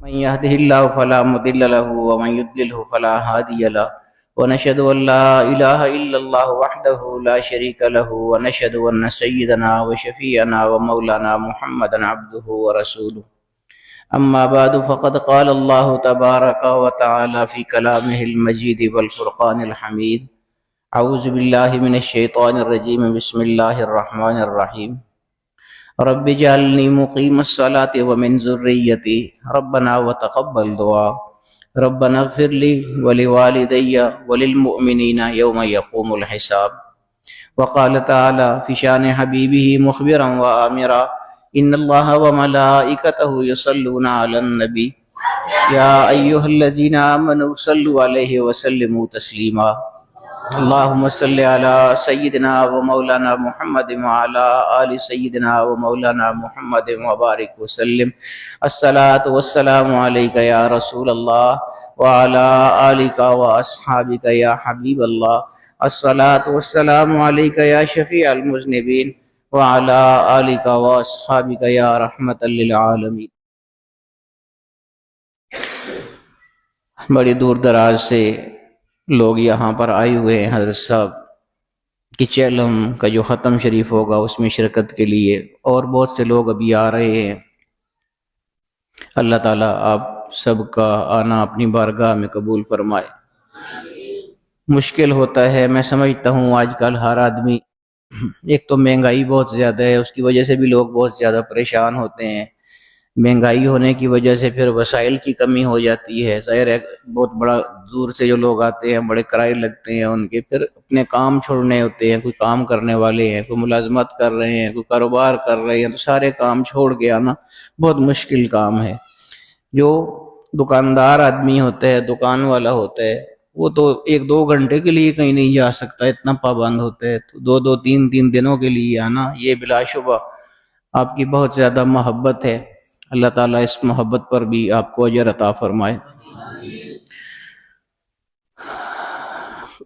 من يهده الله فلا مضل له ومن يضلله فلا هادي له ونشهد أن لا إله إلا الله وحده لا شريك له ونشهد أن سيدنا وشفيعنا ومولانا محمدا عبده ورسوله أما بعد فقد قال الله تبارك وتعالى في كلامه المجيد والفرقان الحميد أعوذ بالله من الشيطان الرجيم بسم الله الرحمن الرحيم رب اجعلني مقيم الصلاة ومن ذريتي ربنا وتقبل دعاء ربنا اغفر لي ولوالدي وللمؤمنين يوم يقوم الحساب وقال تعالى في شان حبيبه مخبرا وآمرا إن الله وملائكته يصلون على النبي يا أيها الذين آمنوا صلوا عليه وسلموا تسليما اللهم صل على سيدنا ومولانا محمد وعلى آل سيدنا ومولانا محمد وبارك وسلم الصلاة والسلام عليك يا رسول الله وعلى آلك وأصحابك يا حبيب الله الصلاة والسلام عليك يا شفيع المذنبين وعلى آلك وأصحابك يا رحمة للعالمين۔ بڑی دور دراز سے لوگ یہاں پر آئے ہوئے ہیں حضرت صاحب کی چہلم کا جو ختم شریف ہوگا اس میں شرکت کے لیے، اور بہت سے لوگ ابھی آ رہے ہیں۔ اللہ تعالیٰ آپ سب کا آنا اپنی بارگاہ میں قبول فرمائے۔ مشکل ہوتا ہے، میں سمجھتا ہوں آج کل ہر آدمی، ایک تو مہنگائی بہت زیادہ ہے، اس کی وجہ سے بھی لوگ بہت زیادہ پریشان ہوتے ہیں۔ مہنگائی ہونے کی وجہ سے پھر وسائل کی کمی ہو جاتی ہے، ظاہر ہے بہت بڑا دور سے جو لوگ آتے ہیں بڑے کرائے لگتے ہیں ان کے، پھر اپنے کام چھوڑنے ہوتے ہیں، کوئی کام کرنے والے ہیں، کوئی ملازمت کر رہے ہیں، کوئی کاروبار کر رہے ہیں، تو سارے کام چھوڑ کے آنا بہت مشکل کام ہے۔ جو دکاندار آدمی ہوتا ہے، دکان والا ہوتا ہے، وہ تو ایک دو گھنٹے کے لیے کہیں نہیں جا سکتا، اتنا پابند ہوتا ہے، تو دو دو تین تین دنوں کے لیے آنا، یہ بلا شبہ آپ کی بہت زیادہ محبت ہے۔ اللہ تعالیٰ اس محبت پر بھی آپ کو اجر عطا فرمائے۔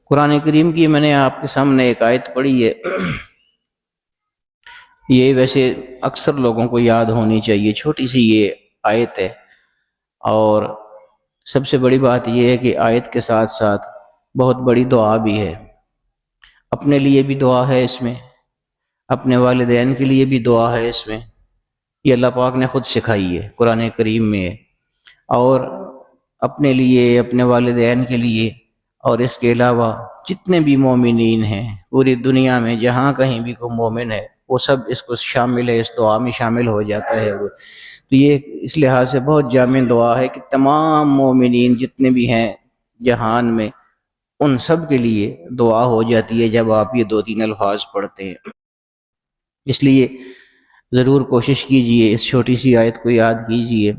قرآن کریم کی میں نے آپ کے سامنے ایک آیت پڑھی ہے، یہ ویسے اکثر لوگوں کو یاد ہونی چاہیے، چھوٹی سی یہ آیت ہے، اور سب سے بڑی بات یہ ہے کہ آیت کے ساتھ ساتھ بہت بڑی دعا بھی ہے۔ اپنے لیے بھی دعا ہے اس میں، اپنے والدین کے لیے بھی دعا ہے اس میں، یہ اللہ پاک نے خود سکھائی ہے قرآن کریم میں، اور اپنے لیے، اپنے والدین کے لیے، اور اس کے علاوہ جتنے بھی مومنین ہیں پوری دنیا میں، جہاں کہیں بھی کوئی مومن ہے وہ سب اس کو شامل ہے، اس دعا میں شامل ہو جاتا ہے وہ۔ تو یہ اس لحاظ سے بہت جامع دعا ہے کہ تمام مومنین جتنے بھی ہیں جہان میں، ان سب کے لیے دعا ہو جاتی ہے جب آپ یہ دو تین الفاظ پڑھتے ہیں۔ اس لیے ضرور کوشش کیجئے، اس چھوٹی سی آیت کو یاد کیجئے،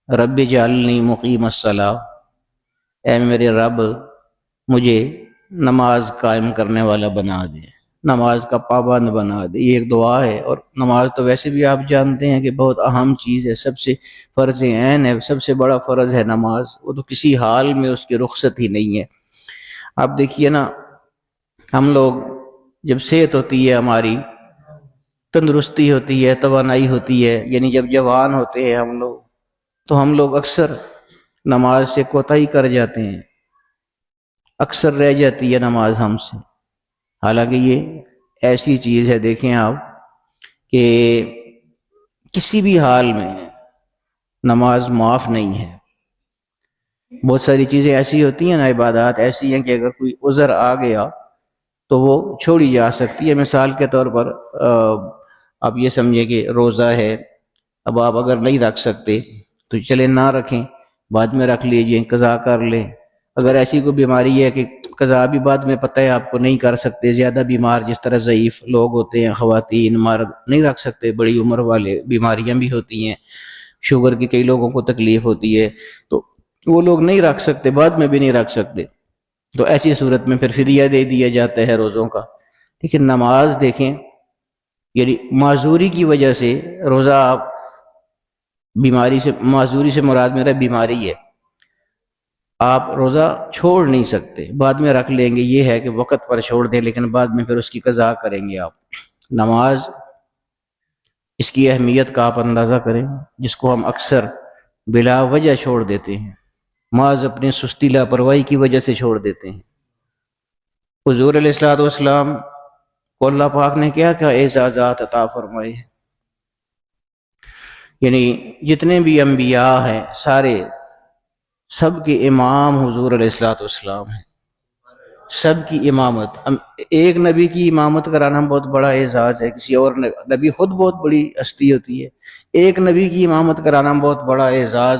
رب اجعلنی مقیم الصلاۃ، اے میرے رب مجھے نماز قائم کرنے والا بنا دے، نماز کا پابند بنا دے۔ یہ ایک دعا ہے، اور نماز تو ویسے بھی آپ جانتے ہیں کہ بہت اہم چیز ہے، سب سے فرض عین ہے، سب سے بڑا فرض ہے نماز، وہ تو کسی حال میں اس کی رخصت ہی نہیں ہے۔ آپ دیکھیے نا، ہم لوگ جب صحت ہوتی ہے، ہماری تندرستی ہوتی ہے، توانائی ہوتی ہے، یعنی جب جوان ہوتے ہیں ہم لوگ، تو ہم لوگ اکثر نماز سے کوتاہی کر جاتے ہیں، اکثر رہ جاتی ہے نماز ہم سے۔ حالانکہ یہ ایسی چیز ہے، دیکھیں آپ، کہ کسی بھی حال میں نماز معاف نہیں ہے۔ بہت ساری چیزیں ایسی ہوتی ہیں نا، عبادات ایسی ہیں کہ اگر کوئی عذر آ گیا تو وہ چھوڑی جا سکتی ہے۔ مثال کے طور پر آپ یہ سمجھیں کہ روزہ ہے، اب آپ اگر نہیں رکھ سکتے تو چلے نہ رکھیں، بعد میں رکھ لیجئے، قضا کر لیں۔ اگر ایسی کوئی بیماری ہے کہ قضا بھی بعد میں پتہ ہے آپ کو نہیں کر سکتے، زیادہ بیمار جس طرح ضعیف لوگ ہوتے ہیں، خواتین، مرد نہیں رکھ سکتے، بڑی عمر والے، بیماریاں بھی ہوتی ہیں، شوگر کی کئی لوگوں کو تکلیف ہوتی ہے، تو وہ لوگ نہیں رکھ سکتے، بعد میں بھی نہیں رکھ سکتے، تو ایسی صورت میں پھر فدیہ دے دیا جاتا ہے روزوں کا۔ لیکن نماز دیکھیں، یعنی معذوری کی وجہ سے روزہ، آپ بیماری سے، معذوری سے مراد میرا بیماری ہے، آپ روزہ چھوڑ نہیں سکتے، بعد میں رکھ لیں گے، یہ ہے کہ وقت پر چھوڑ دیں لیکن بعد میں پھر اس کی قضا کریں گے آپ۔ نماز، اس کی اہمیت کا آپ اندازہ کریں، جس کو ہم اکثر بلا وجہ چھوڑ دیتے ہیں، محض اپنی سستی لاپرواہی کی وجہ سے چھوڑ دیتے ہیں۔ حضور علیہ الصلوۃ والسلام کو اللہ پاک نے کیا کیا اعزازات عطا فرمائے ہیں، یعنی جتنے بھی انبیاء ہیں سارے، سب کے امام حضور علیہ الصلوۃ والسلام ہیں، سب کی امامت۔ ایک نبی کی امامت کرانا بہت بڑا اعزاز ہے، کسی اور نبی خود بہت بڑی ہستی ہوتی ہے، ایک نبی کی امامت کرانا بہت بڑا اعزاز،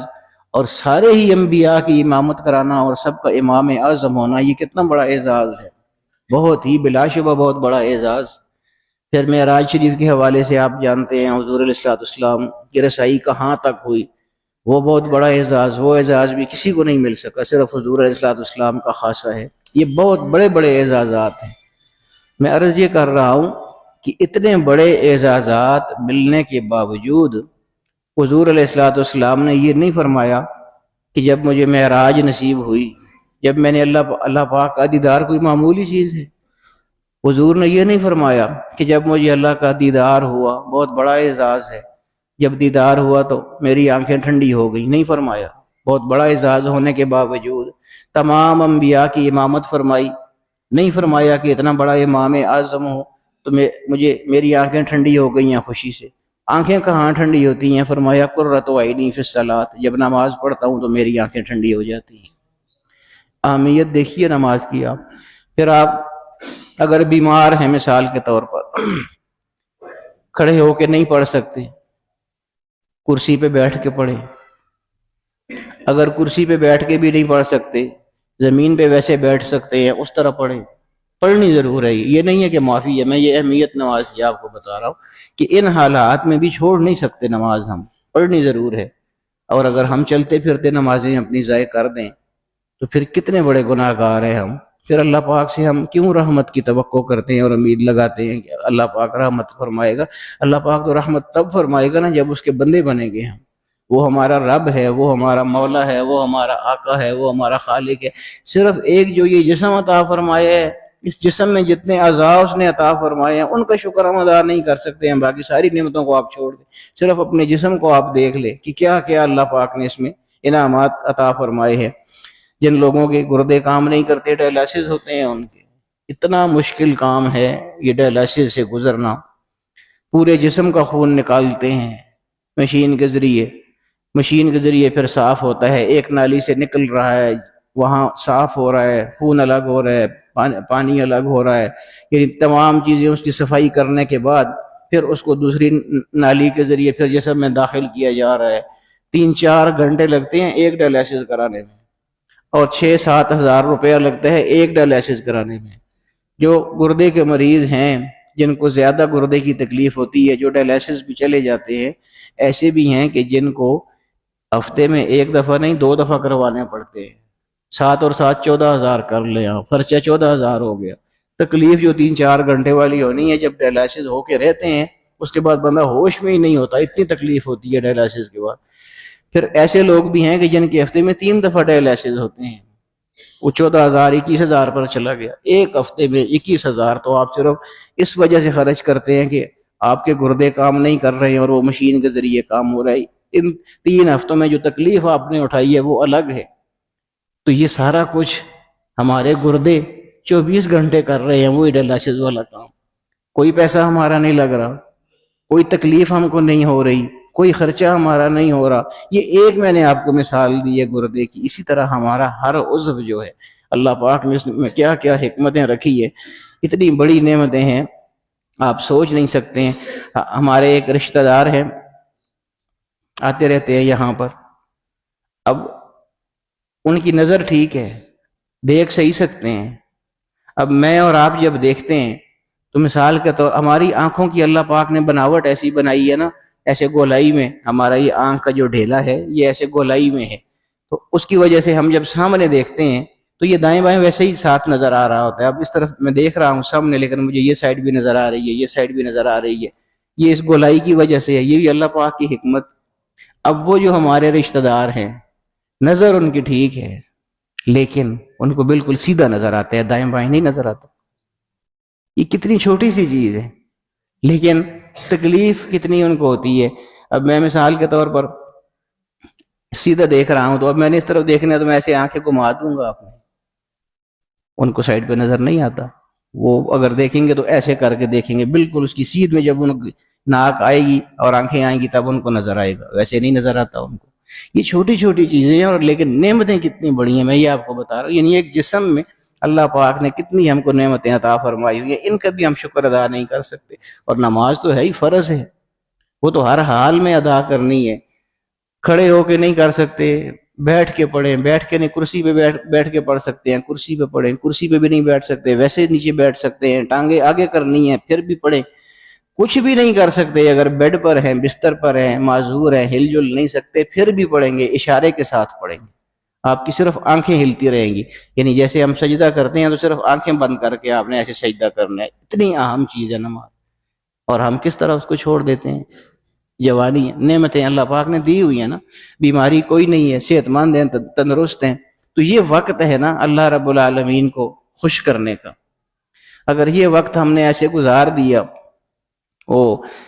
اور سارے ہی انبیاء کی امامت کرانا اور سب کا امام اعظم ہونا، یہ کتنا بڑا اعزاز ہے، بہت ہی بلا شبہ بہت بڑا اعزاز۔ پھر معراج شریف کے حوالے سے آپ جانتے ہیں حضور علیہ الصلوۃ والسلام کی رسائی کہاں تک ہوئی، وہ بہت بڑا اعزاز، وہ اعزاز بھی کسی کو نہیں مل سکا، صرف حضور علیہ الصلوۃ والسلام کا خاصہ ہے۔ یہ بہت بڑے بڑے اعزازات ہیں۔ میں عرض یہ کر رہا ہوں کہ اتنے بڑے اعزازات ملنے کے باوجود حضور علیہ الصلوۃ والسلام نے یہ نہیں فرمایا کہ جب مجھے معراج نصیب ہوئی، جب میں نے اللہ پاک کا دیدار، کوئی معمولی چیز ہے۔ حضور نے یہ نہیں فرمایا کہ جب مجھے اللہ کا دیدار ہوا، بہت بڑا اعزاز ہے، جب دیدار ہوا تو میری آنکھیں ٹھنڈی ہو گئی، نہیں فرمایا۔ بہت بڑا اعزاز ہونے کے باوجود تمام انبیاء کی امامت فرمائی، نہیں فرمایا کہ اتنا بڑا امام اعظم ہو تو میری آنکھیں ٹھنڈی ہو گئی ہیں خوشی سے۔ آنکھیں کہاں ٹھنڈی ہوتی ہیں؟ فرمایا قرۃ عینی فی الصلاۃ، جب نماز پڑھتا ہوں تو میری آنکھیں ٹھنڈی ہو جاتی ہیں۔ اہمیت دیکھیے نماز کی آپ۔ پھر آپ اگر بیمار ہیں مثال کے طور پر، کھڑے ہو کے نہیں پڑھ سکتے، کرسی پہ بیٹھ کے پڑھیں۔ اگر کرسی پہ بیٹھ کے بھی نہیں پڑھ سکتے، زمین پہ ویسے بیٹھ سکتے ہیں، اس طرح پڑھیں۔ پڑھنی ضرور ہے، یہ نہیں ہے کہ معافی ہے، میں یہ اہمیت نماز کی آپ کو بتا رہا ہوں کہ ان حالات میں بھی چھوڑ نہیں سکتے نماز، ہم پڑھنی ضرور ہے۔ اور اگر ہم چلتے پھرتے نمازیں اپنی ضائع کر دیں تو پھر کتنے بڑے گناہ گار ہیں ہم۔ پھر اللہ پاک سے ہم کیوں رحمت کی توقع کرتے ہیں اور امید لگاتے ہیں کہ اللہ پاک رحمت فرمائے گا؟ اللہ پاک تو رحمت تب فرمائے گا نا جب اس کے بندے بنیں گے ہم۔ وہ ہمارا رب ہے، وہ ہمارا مولا ہے، وہ ہمارا آقا ہے، وہ ہمارا خالق ہے۔ صرف ایک جو یہ جسم عطا فرمائے ہے، اس جسم میں جتنے اعضاء اس نے عطا فرمائے ہیں ان کا شکر ہم ادا نہیں کر سکتے ہیں۔ باقی ساری نعمتوں کو آپ چھوڑ دیں، صرف اپنے جسم کو آپ دیکھ لیں کہ کیا کیا اللہ پاک نے اس میں انعامات عطا فرمائے ہیں۔ جن لوگوں کے گردے کام نہیں کرتے، ڈائلسس ہوتے ہیں ان کے، اتنا مشکل کام ہے یہ ڈائلسس سے گزرنا۔ پورے جسم کا خون نکالتے ہیں مشین کے ذریعے پھر صاف ہوتا ہے، ایک نالی سے نکل رہا ہے، وہاں صاف ہو رہا ہے، خون الگ ہو رہا ہے، پانی الگ ہو رہا ہے، یعنی تمام چیزیں اس کی صفائی کرنے کے بعد پھر اس کو دوسری نالی کے ذریعے پھر جسم میں داخل کیا جا رہا ہے۔ 3-4 گھنٹے لگتے ہیں ایک ڈائلسس کرانے میں، اور 6-7 ہزار روپیہ لگتا ہے ایک ڈائلسس کرانے میں۔ جو گردے کے مریض ہیں، جن کو زیادہ گردے کی تکلیف ہوتی ہے، جو ڈائلسس بھی چلے جاتے ہیں، ایسے بھی ہیں کہ جن کو ہفتے میں 1 دفعہ نہیں 2 دفعہ کروانے پڑتے ہیں۔ 7 اور 7 14 ہزار کر لیں آپ، خرچہ 14 ہزار ہو گیا۔ تکلیف جو 3-4 گھنٹے والی ہونی ہے، جب ڈائلسس ہو کے رہتے ہیں اس کے بعد بندہ ہوش میں ہی نہیں ہوتا، اتنی تکلیف ہوتی ہے ڈائلسس کے بعد۔ پھر ایسے لوگ بھی ہیں کہ جن کے ہفتے میں 3 دفعہ ڈائلسس ہوتے ہیں، وہ 14 ہزار 21 ہزار پر چلا گیا۔ ایک ہفتے میں 21 ہزار تو آپ صرف اس وجہ سے خرچ کرتے ہیں کہ آپ کے گردے کام نہیں کر رہے ہیں اور وہ مشین کے ذریعے کام ہو رہا ہے۔ ان 3 ہفتوں میں جو تکلیف آپ نے اٹھائی ہے وہ الگ ہے۔ تو یہ سارا کچھ ہمارے گردے 24 گھنٹے کر رہے ہیں وہی ڈائلسس والا کام۔ کوئی پیسہ ہمارا نہیں لگ رہا، کوئی تکلیف ہم کو نہیں ہو رہی، کوئی خرچہ ہمارا نہیں ہو رہا۔ یہ ایک میں نے آپ کو مثال دی ہے گردے کی، اسی طرح ہمارا ہر عضو جو ہے اللہ پاک نے اس میں کیا کیا حکمتیں رکھی ہے، اتنی بڑی نعمتیں ہیں آپ سوچ نہیں سکتے ہیں۔ ہمارے ایک رشتہ دار ہیں، آتے رہتے ہیں یہاں پر، اب ان کی نظر ٹھیک ہے، دیکھ صحیح سکتے ہیں۔ اب میں اور آپ جب دیکھتے ہیں تو مثال کے طور ہماری آنکھوں کی اللہ پاک نے بناوٹ ایسی بنائی ہے نا، ایسے گولائی میں، ہمارا یہ آنکھ کا جو ڈھیلا ہے یہ ایسے گولائی میں ہے، تو اس کی وجہ سے ہم جب سامنے دیکھتے ہیں تو یہ دائیں بائیں ویسے ہی ساتھ نظر آ رہا ہوتا ہے۔ اب اس طرف میں دیکھ رہا ہوں سامنے، لیکن مجھے یہ سائڈ بھی نظر آ رہی ہے، یہ سائڈ بھی نظر آ رہی ہے، یہ اس گولائی کی وجہ سے ہے، یہ بھی اللہ پاک کی حکمت۔ اب وہ جو ہمارے رشتہ دار ہیں، نظر ان کی ٹھیک ہے لیکن ان کو بالکل سیدھا نظر آتا ہے، دائیں بائیں نہیں نظر آتا۔ یہ کتنی چھوٹی سی چیز ہے لیکن تکلیف کتنی ان کو ہوتی ہے۔ اب میں مثال کے طور پر سیدھا دیکھ رہا ہوں تو اب میں نے اس طرف دیکھنا ہے تو میں ایسے آنکھیں گھما دوں گا اپنے، ان کو سائڈ پہ نظر نہیں آتا. وہ اگر دیکھیں گے تو ایسے کر کے دیکھیں گے، بالکل اس کی سیدھ میں جب ان کی ناک آئے گی اور آنکھیں آئیں گی تب ان کو نظر آئے گا، ویسے نہیں نظر آتا ان کو. یہ چھوٹی چھوٹی چیزیں ہیں، اور لیکن نعمتیں کتنی بڑی ہیں میں یہ آپ کو بتا رہا ہوں. یعنی ایک جسم میں اللہ پاک نے کتنی ہم کو نعمتیں عطا فرمائی ہوئی ہیں، ان کا بھی ہم شکر ادا نہیں کر سکتے. اور نماز تو ہے ہی فرض ہے، وہ تو ہر حال میں ادا کرنی ہے. کھڑے ہو کے نہیں کر سکتے، بیٹھ کے پڑھیں، بیٹھ کے نہیں، کرسی پہ بیٹھ کے پڑھ سکتے ہیں، کرسی پہ پڑھیں، کرسی پہ بھی نہیں بیٹھ سکتے ویسے نیچے بیٹھ سکتے ہیں، ٹانگیں آگے کرنی ہیں پھر بھی پڑھیں. کچھ بھی نہیں کر سکتے، اگر بیڈ پر ہیں، بستر پر ہیں، معذور ہیں، ہل جل نہیں سکتے پھر بھی پڑھیں گے، اشارے کے ساتھ پڑھیں گے. آپ کی صرف آنکھیں ہلتی رہیں گی، یعنی جیسے ہم سجدہ کرتے ہیں تو صرف آنکھیں بند کر کے آپ نے ایسے سجدہ کرنا ہے. اتنی اہم چیز ہے نماز، اور ہم کس طرح اس کو چھوڑ دیتے ہیں. جوانی ہے، نعمتیں اللہ پاک نے دی ہوئی ہیں نا، بیماری کوئی نہیں ہے، صحت مند ہیں، تندرست ہیں، تو یہ وقت ہے نا اللہ رب العالمین کو خوش کرنے کا. اگر یہ وقت ہم نے ایسے گزار دیا، وہ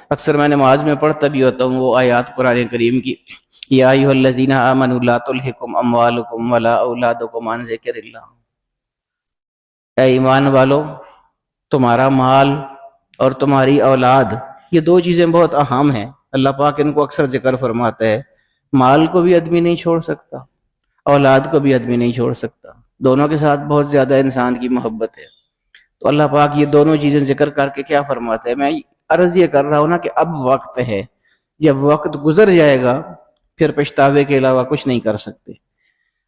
اکثر میں نماز میں پڑھتا بھی ہوتا ہوں وہ آیات قرآن کریم کی، یا ایھا الذین آمنوا لا تلھکم اموالکم ولا اولادکم عن ذکر اللہ. اے ایمان والو، تمہارا مال اور تمہاری اولاد، یہ دو چیزیں بہت اہم ہیں. اللہ پاک ان کو اکثر ذکر فرماتا ہے. مال کو بھی آدمی نہیں چھوڑ سکتا، اولاد کو بھی آدمی نہیں چھوڑ سکتا، دونوں کے ساتھ بہت زیادہ انسان کی محبت ہے. تو اللہ پاک یہ دونوں چیزیں ذکر کر کے کیا فرماتا ہے؟ میں عرض یہ کر رہا ہوں نا کہ اب وقت ہے، جب وقت گزر جائے گا پھر پچھتاوے کے علاوہ کچھ نہیں کر سکتے.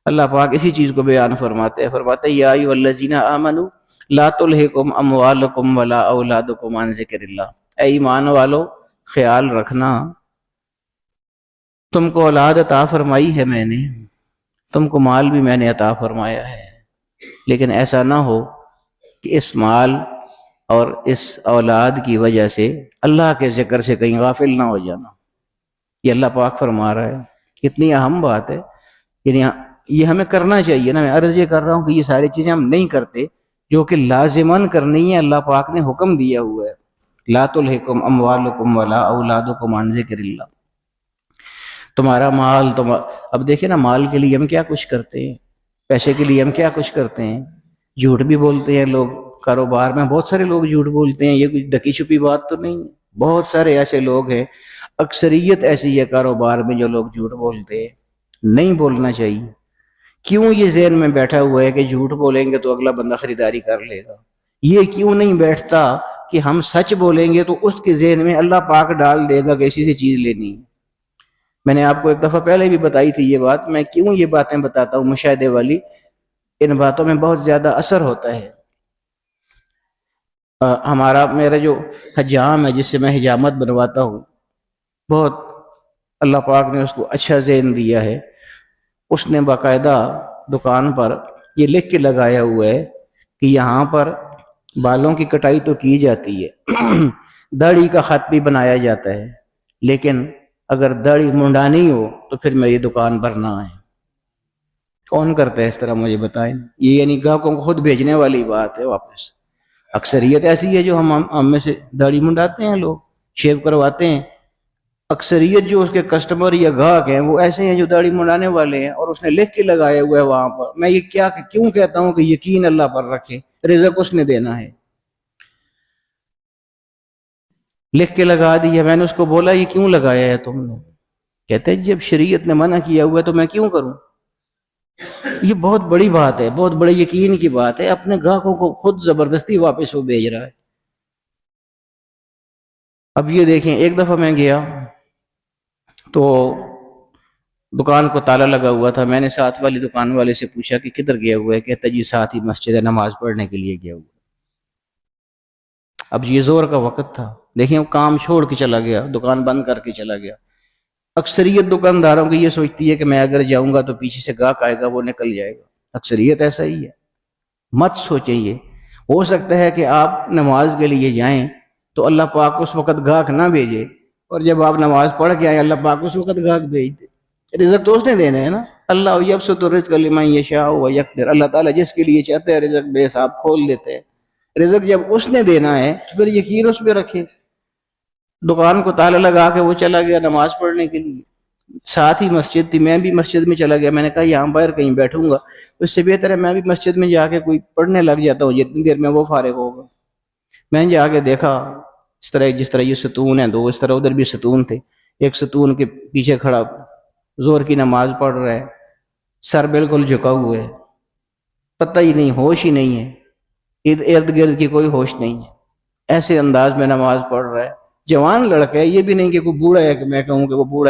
اللہ پاک اسی چیز کو بیان فرماتے ہیں، یا ایھا الذین آمنوا لا تلھکم اموالکم ولا اولادکم عن ذکر اللہ. اے ایمان والو، خیال رکھنا، تم کو اولاد عطا فرمائی ہے میں نے، تم کو مال بھی میں نے عطا فرمایا ہے، لیکن ایسا نہ ہو کہ اس مال اور اس اولاد کی وجہ سے اللہ کے ذکر سے کہیں غافل نہ ہو جانا. یہ اللہ پاک فرما رہا ہے، اتنی اہم بات ہے. یعنی یہ ہمیں کرنا چاہیے نا. میں عرض یہ کر رہا ہوں کہ یہ ساری چیزیں ہم نہیں کرتے جو کہ لازماً کرنی ہے، اللہ پاک نے حکم دیا ہوا ہے. لا تلھکم اموالکم ولا اولادکم عن ذکر اللہ. تمہارا مال اب دیکھیں نا، مال کے لیے ہم کیا کچھ کرتے ہیں، پیسے کے لیے ہم کیا کچھ کرتے ہیں. جھوٹ بھی بولتے ہیں لوگ، کاروبار میں بہت سارے لوگ جھوٹ بولتے ہیں. یہ کوئی ڈکی چھپی بات تو نہیں ہے. بہت سارے ایسے لوگ ہیں، اکثریت ایسی ہے کاروبار میں جو لوگ جھوٹ بولتے ہیں. نہیں بولنا چاہیے. کیوں یہ ذہن میں بیٹھا ہوا ہے کہ جھوٹ بولیں گے تو اگلا بندہ خریداری کر لے گا؟ یہ کیوں نہیں بیٹھتا کہ ہم سچ بولیں گے تو اس کے ذہن میں اللہ پاک ڈال دے گا کہ ایسی سی چیز لینی ہے. میں نے آپ کو ایک دفعہ پہلے بھی بتائی تھی یہ بات. میں کیوں یہ باتیں بتاتا ہوں مشاہدے والی، ان باتوں میں بہت زیادہ اثر ہوتا ہے. میرا جو حجام ہے جس سے میں حجامت بنواتا ہوں، بہت اللہ پاک نے اس کو اچھا ذہن دیا ہے. اس نے باقاعدہ دکان پر یہ لکھ کے لگایا ہوا ہے کہ یہاں پر بالوں کی کٹائی تو کی جاتی ہے، داڑھی کا خط بھی بنایا جاتا ہے، لیکن اگر داڑھی منڈانی ہو تو پھر میری دکان پر نہ آئے. کون کرتا ہے اس طرح؟ مجھے بتائیں. یہ یعنی گاہکوں کو خود بھیجنے والی بات ہے واپس. اکثریت ایسی ہے جو ہم میں سے داڑھی منڈاتے ہیں، لوگ شیو کرواتے ہیں. اکثریت جو اس کے کسٹمر یا گاہک ہیں وہ ایسے ہیں جو داڑھی منڈانے والے ہیں، اور اس نے لکھ کے لگایا ہوا ہے وہاں پر. میں یہ کیوں کہتا ہوں کہ یقین اللہ پر رکھے، رزق اس نے دینا ہے. لکھ کے لگا دیا. میں نے اس کو بولا یہ کیوں لگایا ہے تم نے؟ کہتے ہیں جب شریعت نے منع کیا ہوا ہے تو میں کیوں کروں. یہ بہت بڑی بات ہے، بہت بڑے یقین کی بات ہے. اپنے گاہکوں کو خود زبردستی واپس وہ بھیج رہا ہے. اب یہ دیکھیں، ایک دفعہ میں گیا تو دکان کو تالا لگا ہوا تھا. میں نے ساتھ والی دکان والے سے پوچھا کہ کدھر گیا ہوا ہے؟ کہتا جی ساتھ ہی مسجد ہے، نماز پڑھنے کے لیے گیا ہوا. اب یہ زور کا وقت تھا. دیکھیں وہ کام چھوڑ کے چلا گیا، دکان بند کر کے چلا گیا. اکثریت دکانداروں کی یہ سوچتی ہے کہ میں اگر جاؤں گا تو پیچھے سے گاہک آئے گا، وہ نکل جائے گا. اکثریت ایسا ہی ہے. مت سوچیں. یہ ہو سکتا ہے کہ آپ نماز کے لیے جائیں تو اللہ پاک اس وقت گاہک نہ بھیجے، اور جب آپ نماز پڑھ کے آئیں اللہ پاک اس وقت گاہک بھیج دے. رزق تو اس نے دینا ہے نا. اللہ یبسط الرزق لمن یشاء ویقدر. اللہ تعالیٰ جس کے لیے چاہتے ہیں رزق بے حساب کھول دیتے ہیں. رزق جب اس نے دینا ہے تو پھر یقین اس پہ رکھے. دکان کو تالا لگا کے وہ چلا گیا نماز پڑھنے کے لیے. ساتھ ہی مسجد تھی، میں بھی مسجد میں چلا گیا. میں نے کہا یہاں باہر کہیں بیٹھوں گا، اس سے بہتر ہے میں بھی مسجد میں جا کے کوئی پڑھنے لگ جاتا ہوں، جتنی دیر میں وہ فارغ ہوگا. میں نے جا کے دیکھا اس طرح جس طرح یہ ستون ہیں دو، اس طرح ادھر بھی ستون تھے. ایک ستون کے پیچھے کھڑا زور کی نماز پڑھ رہا ہے، سر بالکل جھکا ہوا ہے، پتہ ہی نہیں، ہوش ہی نہیں ہے، ارد گرد کی کوئی ہوش نہیں ہے. ایسے انداز میں نماز پڑھ رہا ہے، جوان لڑکا ہے، یہ بھی نہیں کہ کوئی بوڑھا ہے کہ میں کہوں کہ وہ بوڑھا ہے.